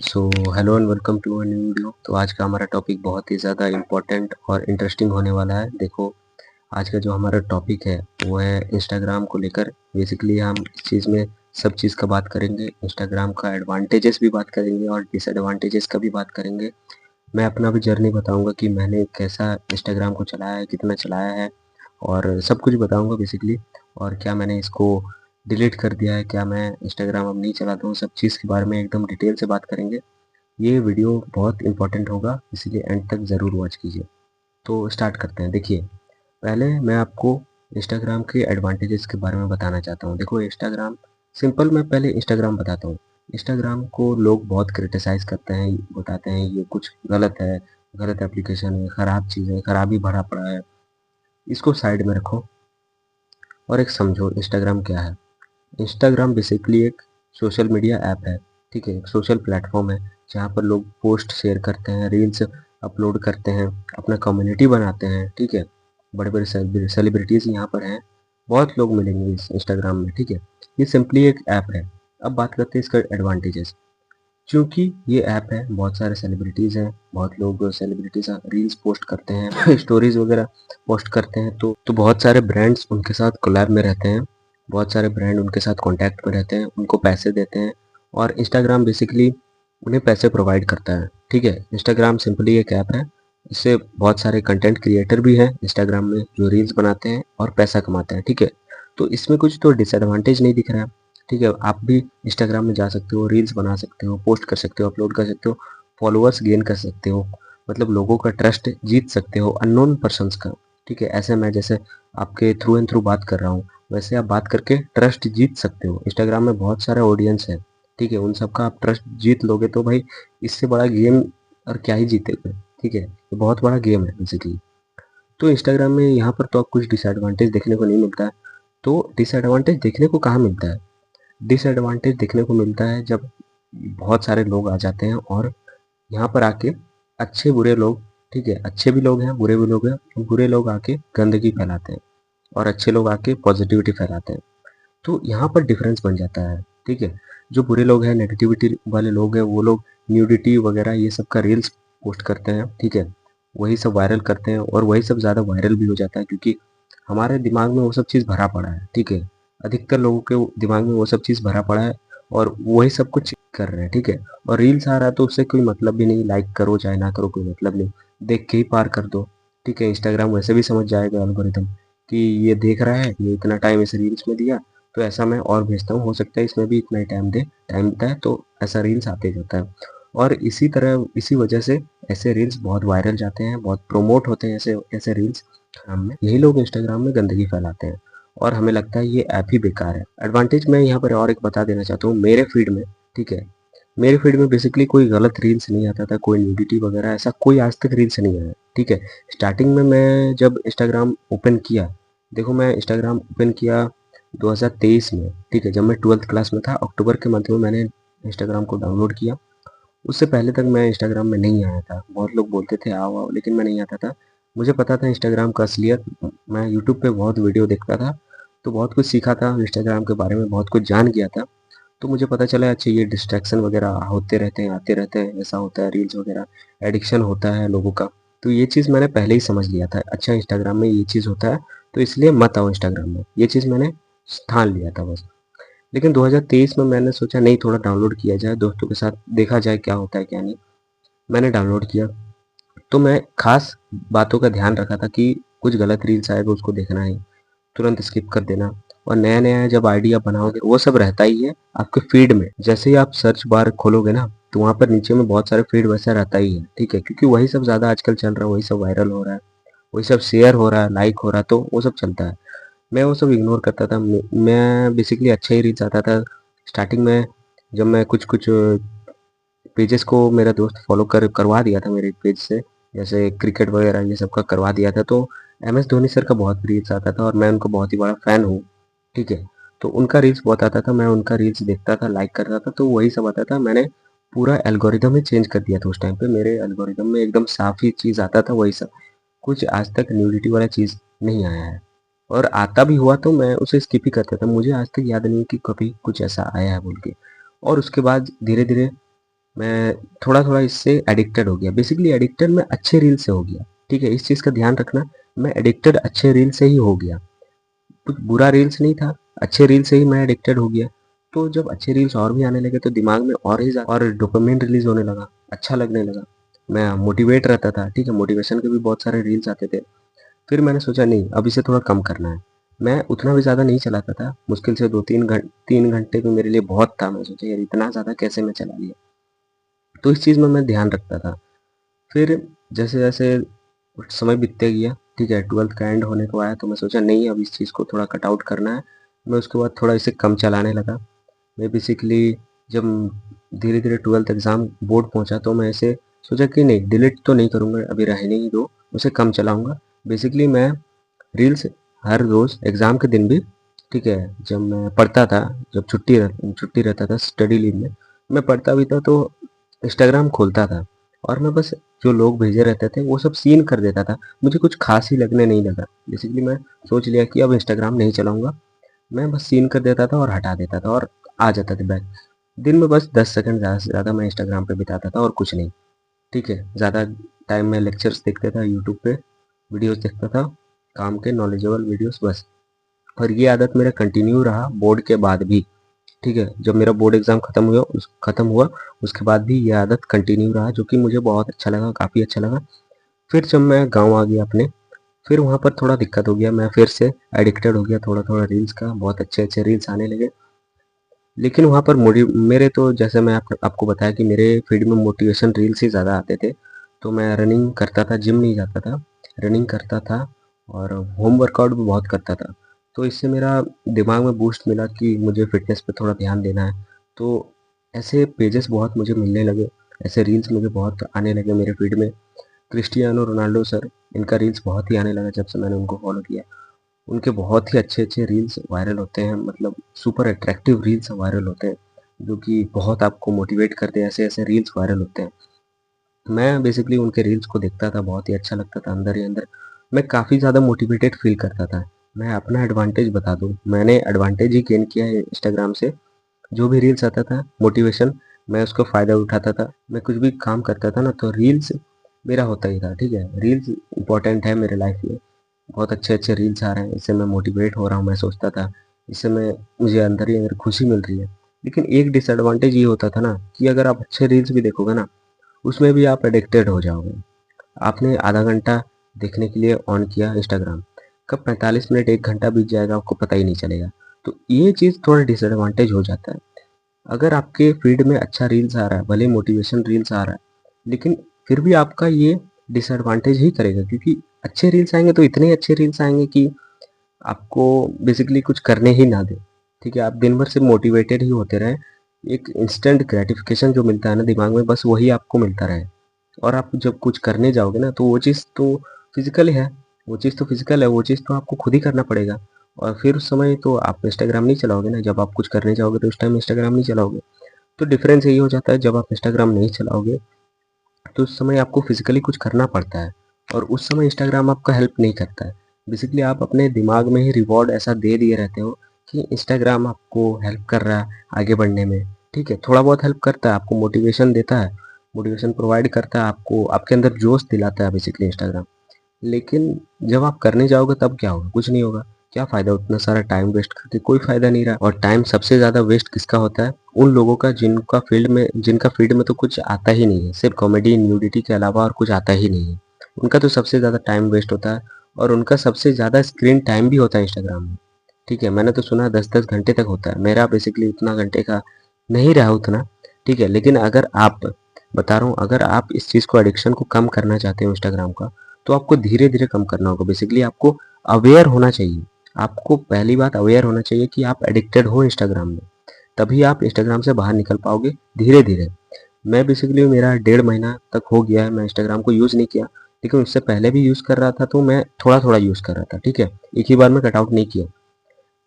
So hello and welcome to a new video. तो आज का हमारा टॉपिक बहुत ही ज़्यादा इम्पोर्टेंट और इंटरेस्टिंग होने वाला है। देखो, आज का जो हमारा टॉपिक है वो है इंस्टाग्राम को लेकर। बेसिकली हम इस चीज़ में सब चीज़ का बात करेंगे। इंस्टाग्राम का एडवांटेजेस भी बात करेंगे और डिसएडवांटेजेस का भी बात करेंगे। मैं अपना भी जर्नी बताऊंगा कि मैंने कैसा इंस्टाग्राम को चलाया है, कितना चलाया है और सब कुछ बताऊंगा बेसिकली। और क्या मैंने इसको डिलीट कर दिया है, क्या मैं इंस्टाग्राम अब नहीं चलाता हूँ, सब चीज़ के बारे में एकदम डिटेल से बात करेंगे। ये वीडियो बहुत इंपॉर्टेंट होगा, इसीलिए एंड तक ज़रूर वॉच कीजिए। तो स्टार्ट करते हैं। देखिए, पहले मैं आपको इंस्टाग्राम के एडवांटेजेस के बारे में बताना चाहता हूँ। देखो, इंस्टाग्राम सिंपल, मैं पहले इंस्टाग्राम बताता हूँ। इंस्टाग्राम को लोग बहुत क्रिटिसाइज़ करते हैं, बताते हैं ये कुछ गलत है, गलत एप्लीकेशन है, ख़राब चीज़ है, ख़राबी भरा पड़ा है। इसको साइड में रखो और एक समझो इंस्टाग्राम क्या है। इंस्टाग्राम बेसिकली एक सोशल मीडिया ऐप है, ठीक है? एक सोशल प्लेटफॉर्म है जहाँ पर लोग पोस्ट शेयर करते हैं, रील्स अपलोड करते हैं, अपना कम्युनिटी बनाते हैं, ठीक है? बड़े-बड़े सेलिब्रिटीज़ यहाँ पर हैं, बहुत लोग मिलेंगे इस इंस्टाग्राम में, ठीक है? ये सिंपली एक ऐप है। अब बात करते हैं इसका एडवांटेजेस। चूँकि ये ऐप है, बहुत सारे सेलिब्रिटीज़ हैं, बहुत लोग सेलिब्रिटीज़ रील्स पोस्ट करते हैं, स्टोरीज़ वगैरह पोस्ट करते हैं, तो बहुत सारे ब्रांड्स उनके साथ कोलैब में रहते हैं, बहुत सारे ब्रांड उनके साथ कॉन्टैक्ट में रहते हैं, उनको पैसे देते हैं और इंस्टाग्राम बेसिकली उन्हें पैसे प्रोवाइड करता है, ठीक है? इंस्टाग्राम सिंपली एक ऐप है, इससे बहुत सारे कंटेंट क्रिएटर भी हैं इंस्टाग्राम में जो रील्स बनाते हैं और पैसा कमाते हैं, ठीक है? तो इसमें कुछ तो डिसएडवांटेज नहीं दिख रहा है, ठीक है? आप भी इंस्टाग्राम में जा सकते हो, रील्स बना सकते हो, पोस्ट कर सकते हो, अपलोड कर सकते हो, फॉलोअर्स गेन कर सकते हो, मतलब लोगों का ट्रस्ट जीत सकते हो अननोन पर्सन्स का, ठीक है? ऐसे मैं जैसे आपके थ्रू एंड थ्रू बात कर रहा हूँ, वैसे आप बात करके ट्रस्ट जीत सकते हो। इंस्टाग्राम में बहुत सारा ऑडियंस है, ठीक है? उन सबका आप ट्रस्ट जीत लोगे तो भाई इससे बड़ा गेम और क्या ही जीतेगे, ठीक है? ये बहुत बड़ा गेम है बेसिकली। तो इंस्टाग्राम में यहाँ पर तो आप कुछ डिसएडवांटेज देखने को नहीं मिलता है। तो डिसएडवांटेज देखने को कहाँ मिलता है? डिसएडवांटेज देखने को मिलता है जब बहुत सारे लोग आ जाते हैं और यहाँ पर आके अच्छे बुरे लोग, ठीक है? अच्छे भी लोग हैं, बुरे भी लोग हैं। बुरे लोग आके गंदगी फैलाते हैं और अच्छे लोग आके पॉजिटिविटी फैलाते हैं। तो यहाँ पर डिफरेंस बन जाता है, ठीक है? जो बुरे लोग हैं, नेगेटिविटी वाले लोग हैं, वो लोग न्यूडिटी वगैरह ये सब का रील्स पोस्ट करते हैं, ठीक है? वही सब वायरल करते हैं और वही सब ज़्यादा वायरल भी हो जाता है क्योंकि हमारे दिमाग में वो सब चीज़ भरा पड़ा है, ठीक है? अधिकतर लोगों के दिमाग में वो सब चीज़ भरा पड़ा है और वही सब कुछ कर रहे हैं, ठीक है? और रील्स आ रहा है तो उससे कोई मतलब भी नहीं, लाइक करो चाहे ना करो कोई मतलब नहीं, देख के ही पार कर दो, ठीक है? इंस्टाग्राम वैसे भी समझ जाएगा एल्गोरिथम कि ये देख रहा है, ये इतना टाइम इस रील्स में दिया, तो ऐसा मैं और भेजता हूँ, हो सकता है इसमें भी इतना ही टाइम देता है, तो ऐसा रील्स आते जाता है। और इसी तरह इसी वजह से ऐसे रील्स बहुत वायरल जाते हैं, बहुत प्रमोट होते हैं ऐसे ऐसे रील्स इंस्टाग्राम में। यही लोग इंस्टाग्राम में गंदगी फैलाते हैं और हमें लगता है ये ऐप ही बेकार है। एडवांटेज मैं यहाँ पर और एक बता देना चाहता हूँ मेरे फीड में, ठीक है? मेरे फीड में बेसिकली कोई गलत रील्स नहीं आता था, कोई न्यूडिटी वगैरह ऐसा कोई आज तक रील्स नहीं आया, ठीक है? स्टार्टिंग में मैं जब इंस्टाग्राम ओपन किया, देखो मैं इंस्टाग्राम ओपन किया 2023 में, ठीक है? जब मैं 12th क्लास में था, अक्टूबर के मंथ में मैंने इंस्टाग्राम को डाउनलोड किया। उससे पहले तक मैं इंस्टाग्राम में नहीं आया था। बहुत लोग बोलते थे आओ आओ, लेकिन मैं नहीं आता था। मुझे पता था इंस्टाग्राम का असलियत। मैं यूट्यूब पे बहुत वीडियो देखता था, तो बहुत कुछ सीखा था इंस्टाग्राम के बारे में, बहुत कुछ जान गया था। तो मुझे पता चला अच्छा ये डिस्ट्रैक्शन वगैरह होते रहते हैं, आते रहते हैं, ऐसा होता है रील्स वगैरह, एडिक्शन होता है लोगों का। तो ये चीज़ मैंने पहले ही समझ लिया था, अच्छा इंस्टाग्राम में ये चीज़ होता है, तो इसलिए मत आओ इंस्टाग्राम में। ये चीज़ मैंने ठान लिया था बस। लेकिन 2023 में मैंने सोचा नहीं, थोड़ा डाउनलोड किया जाए, दोस्तों के साथ देखा जाए क्या होता है क्या नहीं। मैंने डाउनलोड किया, तो मैं खास बातों का ध्यान रखा था कि कुछ गलत रील्स आएगा उसको देखना है, तुरंत स्किप कर देना। और नया-नया जब आईडी आप बनाओगे वो सब रहता ही है आपके फीड में। जैसे ही आप सर्च बार खोलोगे ना, तो वहाँ पर नीचे में बहुत सारे फीड वैसा रहता ही है, ठीक है? क्योंकि वही सब ज़्यादा आजकल चल रहा है, वही सब वायरल हो रहा है, वही सब शेयर हो रहा है, लाइक हो रहा है, तो वो सब चलता है। मैं वो सब इग्नोर करता था। मैं बेसिकली अच्छा ही रील्स आता था। स्टार्टिंग में जब मैं कुछ-कुछ पेजेस को मेरा दोस्त फॉलो करवा दिया था मेरे पेज से, जैसे क्रिकेट वगैरह ये सब का करवा दिया था, तो एमएस धोनी सर का बहुत रील्स आता था और मैं उनका बहुत ही बड़ा फ़ैन हूँ, ठीक है? तो उनका रील्स बहुत आता था, मैं उनका रील्स देखता था, लाइक करता था, तो वही सब आता था। मैंने पूरा एल्गोरिदम ही चेंज कर दिया था उस टाइम पे। मेरे एल्गोरिदम में एकदम साफ़ ही चीज़ आता था, वही सब। कुछ आज तक न्यूडिटी वाला चीज़ नहीं आया है और आता भी हुआ तो मैं उसे स्किप ही करता था। मुझे आज तक याद नहीं है कि कभी कुछ ऐसा आया है बोल के। और उसके बाद धीरे-धीरे मैं थोड़ा-थोड़ा इससे एडिक्टेड हो गया। बेसिकली एडिक्टेड मैं अच्छे रील से हो गया, ठीक है? इस चीज़ का ध्यान रखना, मैं एडिक्टेड अच्छे रील से ही हो गया। कुछ बुरा रील्स नहीं था, अच्छे रील से ही मैं एडिक्टेड हो गया। तो जब अच्छे रील्स और भी आने लगे तो दिमाग में और ही ज़्यादा और डोपामाइन रिलीज़ होने लगा, अच्छा लगने लगा। मैं मोटिवेट रहता था, ठीक है? मोटिवेशन के भी बहुत सारे रील्स आते थे। फिर मैंने सोचा नहीं, अब इसे थोड़ा कम करना है। मैं उतना भी ज़्यादा नहीं चलाता था, मुश्किल से 3 घंटे भी मेरे लिए बहुत था। मैं सोचा यार इतना ज़्यादा कैसे मैं चला लिया? तो इस चीज़ में मैं ध्यान रखता था। फिर जैसे-जैसे समय बीतते गया, ठीक है, 12th का एंड होने को आया तो मैं सोचा नहीं अब इस चीज़ को थोड़ा कट आउट करना है। मैं उसके बाद थोड़ा इसे कम चलाने लगा। मैं बेसिकली जब धीरे-धीरे 12th एग्ज़ाम बोर्ड पहुँचा तो मैं इसे सोचा कि नहीं डिलीट तो नहीं करूँगा, अभी रहने ही दो, उसे कम चलाऊँगा। बेसिकली मैं रील्स हर रोज़ एग्ज़ाम के दिन भी, ठीक है, जब मैं पढ़ता था, जब छुट्टी रहता था स्टडी लीव में, मैं पढ़ता भी था तो इंस्टाग्राम खोलता था और मैं बस जो लोग भेजे रहते थे वो सब सीन कर देता था। मुझे कुछ ख़ास ही लगने नहीं लगा। बेसिकली मैं सोच लिया कि अब इंस्टाग्राम नहीं चलाऊँगा। मैं बस सीन कर देता था और हटा देता था और आ जाता था बैक। दिन में बस 10 सेकंड ज़्यादा से ज़्यादा मैं इंस्टाग्राम पे बिताता था और कुछ नहीं, ठीक है? ज़्यादा टाइम मैं लेक्चर्स देखता था यूट्यूब पे, वीडियोज़ देखता था, काम के नॉलेजेबल वीडियोज़ बस। और ये आदत मेरा कंटिन्यू रहा बोर्ड के बाद भी, ठीक है? जब मेरा बोर्ड एग्ज़ाम खत्म हुआ, उसके बाद भी ये आदत कंटिन्यू रहा जो कि मुझे बहुत अच्छा लगा, काफ़ी अच्छा लगा। फिर जब मैं गाँव आ गया अपने, फिर वहाँ पर थोड़ा दिक्कत हो गया, मैं फिर से एडिक्टेड हो गया थोड़ा-थोड़ा रील्स का, बहुत अच्छे-अच्छे रील्स आने लगे। लेकिन वहाँ पर मेरे तो जैसे मैं आपको बताया कि मेरे फीड में मोटिवेशन रील्स ही ज़्यादा आते थे, तो मैं रनिंग करता था, जिम नहीं जाता था, रनिंग करता था और होम वर्कआउट भी बहुत करता था। तो इससे मेरा दिमाग में बूस्ट मिला कि मुझे फ़िटनेस पे थोड़ा ध्यान देना है। तो ऐसे पेजेस बहुत मुझे मिलने लगे, ऐसे रील्स मुझे बहुत आने लगे मेरे फीड में। क्रिस्टियानो रोनाल्डो सर, इनका रील्स बहुत ही आने लगा जब से मैंने उनको फ़ॉलो किया। उनके बहुत ही अच्छे-अच्छे रील्स वायरल होते हैं, मतलब सुपर अट्रैक्टिव रील्स वायरल होते हैं, जो कि बहुत आपको मोटिवेट करते हैं, ऐसे-ऐसे रील्स वायरल होते हैं। मैं बेसिकली उनके रील्स को देखता था, बहुत ही अच्छा लगता था अंदर ही अंदर। मैं काफ़ी ज़्यादा मोटिवेटेड फ़ील करता था। मैं अपना एडवांटेज बता दूँ, मैंने एडवांटेज ही गेन किया है इंस्टाग्राम से। जो भी रील्स आता था मोटिवेशन, मैं उसका फ़ायदा उठाता था। मैं कुछ भी काम करता था ना तो रील्स मेरा होता ही था, ठीक है? रील्स इम्पोर्टेंट है मेरे लाइफ़ में। बहुत अच्छे-अच्छे रील्स आ रहे हैं, इससे मैं मोटिवेट हो रहा हूँ, मैं सोचता था, इससे मैं मुझे अंदर ही अंदर खुशी मिल रही है। लेकिन एक डिसएडवांटेज ये होता था ना कि अगर आप अच्छे रील्स भी देखोगे ना, उसमें भी आप एडिक्टेड हो जाओगे। आपने आधा घंटा देखने के लिए ऑन किया इंस्टाग्राम, कब 45 मिनट 1 घंटा बीत जाएगा आपको पता ही नहीं चलेगा। तो ये चीज़ थोड़ा डिसएडवांटेज हो जाता है। अगर आपके फीड में अच्छा रील्स आ रहा है, भले मोटिवेशन रील्स आ रहा है, लेकिन फिर भी आपका ये डिसएडवांटेज ही करेगा क्योंकि अच्छे रील्स आएँगे तो इतने अच्छे रील्स आएँगे कि आपको बेसिकली कुछ करने ही ना दें, ठीक है? आप दिन भर सिर्फ मोटिवेटेड ही होते रहें, एक इंस्टेंट ग्रैटिफिकेशन जो मिलता है ना दिमाग में बस वही आपको मिलता रहे और आप जब कुछ करने जाओगे ना तो वो चीज़ तो फिज़िकल है, वो चीज़ तो फिज़िकल है, वो चीज़ तो आपको खुद ही करना पड़ेगा और फिर उस समय तो आप इंस्टाग्राम नहीं चलाओगे ना, जब आप कुछ करने जाओगे तो उस टाइम इंस्टाग्राम नहीं चलाओगे। तो डिफ़रेंस यही हो जाता है जब आप इंस्टाग्राम नहीं चलाओगे तो उस समय आपको फिज़िकली कुछ करना पड़ता है और उस समय इंस्टाग्राम आपका हेल्प नहीं करता है। बेसिकली आप अपने दिमाग में ही रिवॉर्ड ऐसा दे दिए रहते हो कि इंस्टाग्राम आपको हेल्प कर रहा है आगे बढ़ने में, ठीक है? थोड़ा बहुत हेल्प करता है, आपको मोटिवेशन देता है, मोटिवेशन प्रोवाइड करता है आपको, आपके अंदर जोश दिलाता है बेसिकली इंस्टाग्राम। लेकिन जब आप करने जाओगे तब क्या होगा? कुछ नहीं होगा। क्या फ़ायदा उतना सारा टाइम वेस्ट करके? कोई फ़ायदा नहीं रहा और टाइम सबसे ज़्यादा वेस्ट किसका होता है? उन लोगों का जिनका फ़ील्ड में तो कुछ आता ही नहीं है। सिर्फ़ कॉमेडी, न्यूडिटी के अलावा और कुछ आता ही नहीं है। उनका तो सबसे ज़्यादा टाइम वेस्ट होता है और उनका सबसे ज़्यादा स्क्रीन टाइम भी होता है इंस्टाग्राम में। ठीक है? मैंने तो सुना है 10-10 घंटे तक होता है। मेरा बेसिकली उतना घंटे का नहीं रहा उतना, ठीक है? लेकिन अगर आप बता रहा हूँ अगर आप इस चीज़ को एडिक्शन को कम करना चाहते हो इंस्टाग्राम का तो आपको धीरे-धीरे कम करना होगा। बेसिकली आपको अवेयर होना चाहिए। आपको पहली बात अवेयर होना चाहिए कि आप एडिक्टेड हो इंस्टाग्राम में। तभी आप इंस्टाग्राम से बाहर निकल पाओगे धीरे-धीरे। मैं बेसिकली मेरा 1.5 महीना तक हो गया है मैं इंस्टाग्राम को यूज़ नहीं किया। लेकिन उससे पहले भी यूज़ कर रहा था तो मैं थोड़ा-थोड़ा यूज़ कर रहा था, ठीक है? एक ही बार में कट आउट नहीं किया।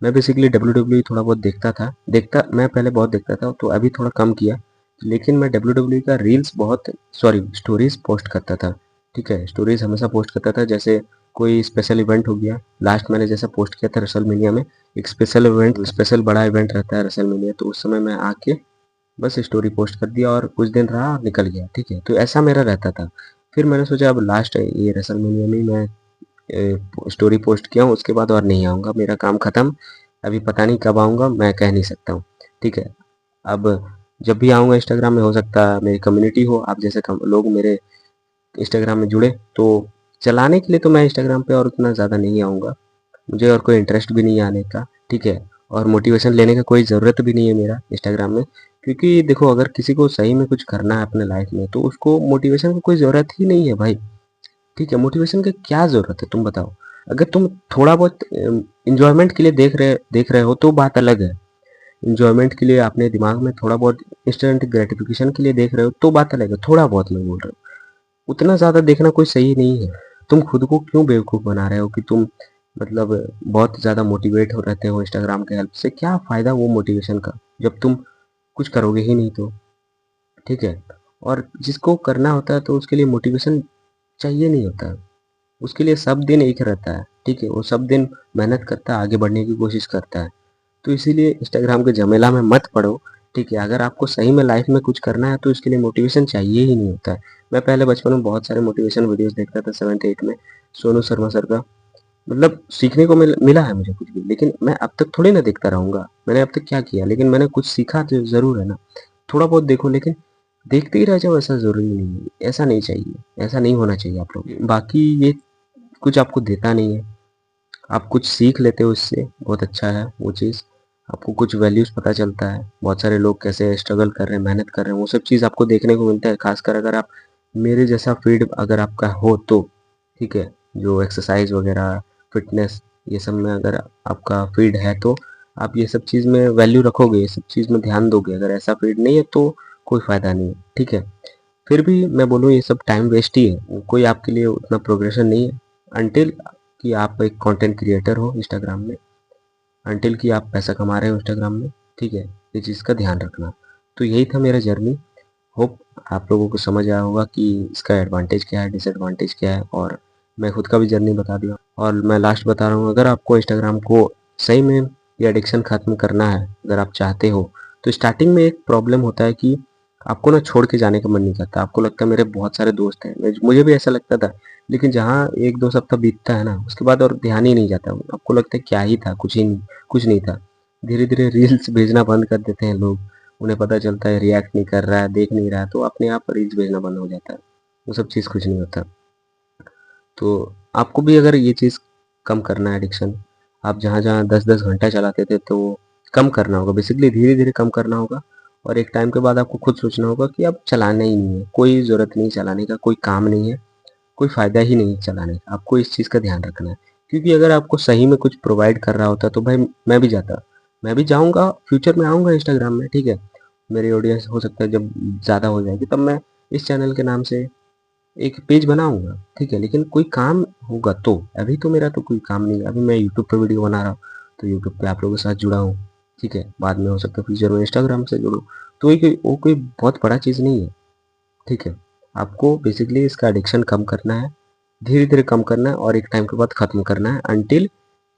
मैं बेसिकली डब्ल्यूडब्ल्यूई थोड़ा बहुत देखता मैं पहले बहुत देखता था तो अभी थोड़ा कम किया। लेकिन मैं डब्ल्यूडब्ल्यूई का रील्स बहुत सॉरी स्टोरीज़ पोस्ट करता था, ठीक है? स्टोरीज़ हमेशा पोस्ट करता था जैसे कोई स्पेशल इवेंट हो गया, लास्ट मैंने जैसा पोस्ट किया था रेसलमेनिया में, एक स्पेशल बड़ा इवेंट रहता है रेसलमेनिया तो उस समय मैं आके बस स्टोरी पोस्ट कर दिया और कुछ दिन रहा और निकल गया, ठीक है। तो ऐसा मेरा रहता था। फिर मैंने सोचा अब लास्ट है ये रेसलमेनिया में मैं स्टोरी पोस्ट किया हूँ, उसके बाद और नहीं आऊँगा, मेरा काम ख़त्म। अभी पता नहीं कब आऊँगा, मैं कह नहीं सकता हूँ, ठीक है। अब जब भी आऊँगा इंस्टाग्राम में, हो सकता है मेरी कम्युनिटी हो, आप जैसे लोग मेरे इंस्टाग्राम में जुड़े, तो चलाने के लिए तो मैं इंस्टाग्राम पे और उतना ज़्यादा नहीं आऊँगा, मुझे और कोई इंटरेस्ट भी नहीं है आने का, ठीक है। और मोटिवेशन लेने का कोई ज़रूरत भी नहीं है मेरा इंस्टाग्राम में, क्योंकि देखो अगर किसी को सही में कुछ करना है अपने लाइफ में, तो उसको मोटिवेशन की कोई ज़रूरत ही नहीं है भाई, ठीक है। मोटिवेशन की क्या ज़रूरत है तुम बताओ। अगर तुम थोड़ा बहुत इंजॉयमेंट के लिए देख रहे हो तो बात अलग है। इंजॉयमेंट के लिए अपने दिमाग में थोड़ा बहुत इंस्टेंट ग्रेटिफिकेशन के लिए देख रहे हो तो बात अलग है, थोड़ा बहुत मैं बोल रहा हूँ। उतना ज़्यादा देखना कोई सही नहीं है। तुम खुद को क्यों बेवकूफ़ बना रहे हो कि तुम मतलब बहुत ज़्यादा मोटिवेट हो रहते हो इंस्टाग्राम के हेल्प से, क्या फ़ायदा वो मोटिवेशन का जब तुम कुछ करोगे ही नहीं तो, ठीक है। और जिसको करना होता है तो उसके लिए मोटिवेशन चाहिए नहीं होता है, उसके लिए सब दिन एक रहता है, ठीक है। वो सब दिन मेहनत करता है, आगे बढ़ने की कोशिश करता है। तो इसीलिए इंस्टाग्राम के झमेला में मत पड़ो, ठीक है। अगर आपको सही में लाइफ में कुछ करना है तो इसके लिए मोटिवेशन चाहिए ही नहीं होता है। मैं पहले बचपन में बहुत सारे मोटिवेशन वीडियोस देखता था 7th 8th में, सोनू शर्मा सर का, मतलब सीखने को मिला है मुझे कुछ भी, लेकिन मैं अब तक थोड़ी ना देखता रहूँगा, मैंने अब तक क्या किया, लेकिन मैंने कुछ सीखा तो ज़रूर है ना। थोड़ा बहुत देखो, लेकिन देखते ही रह जाओ ऐसा ज़रूरी नहीं है, ऐसा नहीं चाहिए, ऐसा नहीं होना चाहिए आप लोग। बाकी ये कुछ आपको देता नहीं है, आप कुछ सीख लेते हो इससे, बहुत अच्छा है वो चीज़। आपको कुछ वैल्यूज़ पता चलता है, बहुत सारे लोग कैसे स्ट्रगल कर रहे हैं, मेहनत कर रहे हैं, वो सब चीज़ आपको देखने को मिलता है। ख़ासकर अगर आप मेरे जैसा फ़ीड अगर आपका हो तो, ठीक है। जो एक्सरसाइज़ वग़ैरह, फ़िटनेस, ये सब में अगर आपका फ़ीड है तो आप ये सब चीज़ में वैल्यू रखोगे, ये सब चीज़ में ध्यान दोगे। अगर ऐसा फ़ीड नहीं है तो कोई फ़ायदा नहीं है, ठीक है। फिर भी मैं बोलूँ ये सब टाइम वेस्ट ही है, कोई आपके लिए उतना प्रोग्रेशन नहीं है अंटिल कि आप एक कंटेंट क्रिएटर हो इंस्टाग्राम में, अंटिल कि आप पैसा कमा रहे हो इंस्टाग्राम में, ठीक है। ये चीज़ का ध्यान रखना। तो यही था मेरा जर्नी। होप आप लोगों को समझ आया होगा कि इसका एडवांटेज क्या है, डिसएडवांटेज क्या है, और मैं खुद का भी जर्नी बता दिया। और मैं लास्ट बता रहा हूँ, अगर आपको इंस्टाग्राम को सही में ये एडिक्शन ख़त्म करना है, अगर आप चाहते हो, तो स्टार्टिंग में एक प्रॉब्लम होता है कि आपको ना छोड़ के जाने का मन नहीं करता। आपको लगता है मेरे बहुत सारे दोस्त हैं, मुझे भी ऐसा लगता था। लेकिन जहाँ 1-2 सप्ताह बीतता है ना, उसके बाद और ध्यान ही नहीं जाता। आपको लगता है क्या ही था, कुछ नहीं था। धीरे-धीरे रील्स भेजना बंद कर देते हैं लोग। उन्हें पता चलता है रिएक्ट नहीं कर रहा है, देख नहीं रहा है, तो अपने आप रील्स भेजना बंद हो जाता है। वो सब चीज़ कुछ नहीं होता। तो आपको भी अगर ये चीज़ कम करना है एडिक्शन, आप जहाँ-जहाँ 10-10 घंटा चलाते थे तो कम करना होगा, बेसिकली धीरे-धीरे कम करना होगा। और एक टाइम के बाद आपको खुद सोचना होगा कि अब चलाना ही नहीं है, कोई ज़रूरत नहीं चलाने का, कोई काम नहीं है, कोई फ़ायदा ही नहीं है चलाने का। आपको इस चीज़ का ध्यान रखना है, क्योंकि अगर आपको सही में कुछ प्रोवाइड कर रहा होता तो भाई मैं भी जाता। मैं भी जाऊँगा, फ्यूचर में आऊँगा इंस्टाग्राम में, ठीक है। मेरी ऑडियंस हो सकता है जब ज़्यादा हो जाएगी तब मैं इस चैनल के नाम से एक पेज बनाऊँगा, ठीक है। लेकिन कोई काम होगा तो, अभी तो मेरा तो कोई काम नहीं है। अभी मैं यूट्यूब पे वीडियो बना रहा हूँ, तो यूट्यूब पे आप लोगों के साथ जुड़ा हूँ, ठीक है। बाद में हो सकता है फ्यूचर में इंस्टाग्राम से जुड़ूँ, तो वो कोई बहुत बड़ा चीज़ नहीं है, ठीक है। आपको बेसिकली इसका एडिक्शन कम करना है, धीरे-धीरे कम करना है और एक टाइम के बाद ख़त्म करना है, अंटिल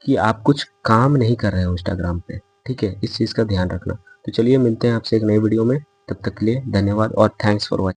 कि आप कुछ काम नहीं कर रहे हो इंस्टाग्राम पे, ठीक है। इस चीज़ का ध्यान रखना। तो चलिए मिलते हैं आपसे एक नई वीडियो में, तब तक के लिए धन्यवाद और थैंक्स फॉर वॉचिंग।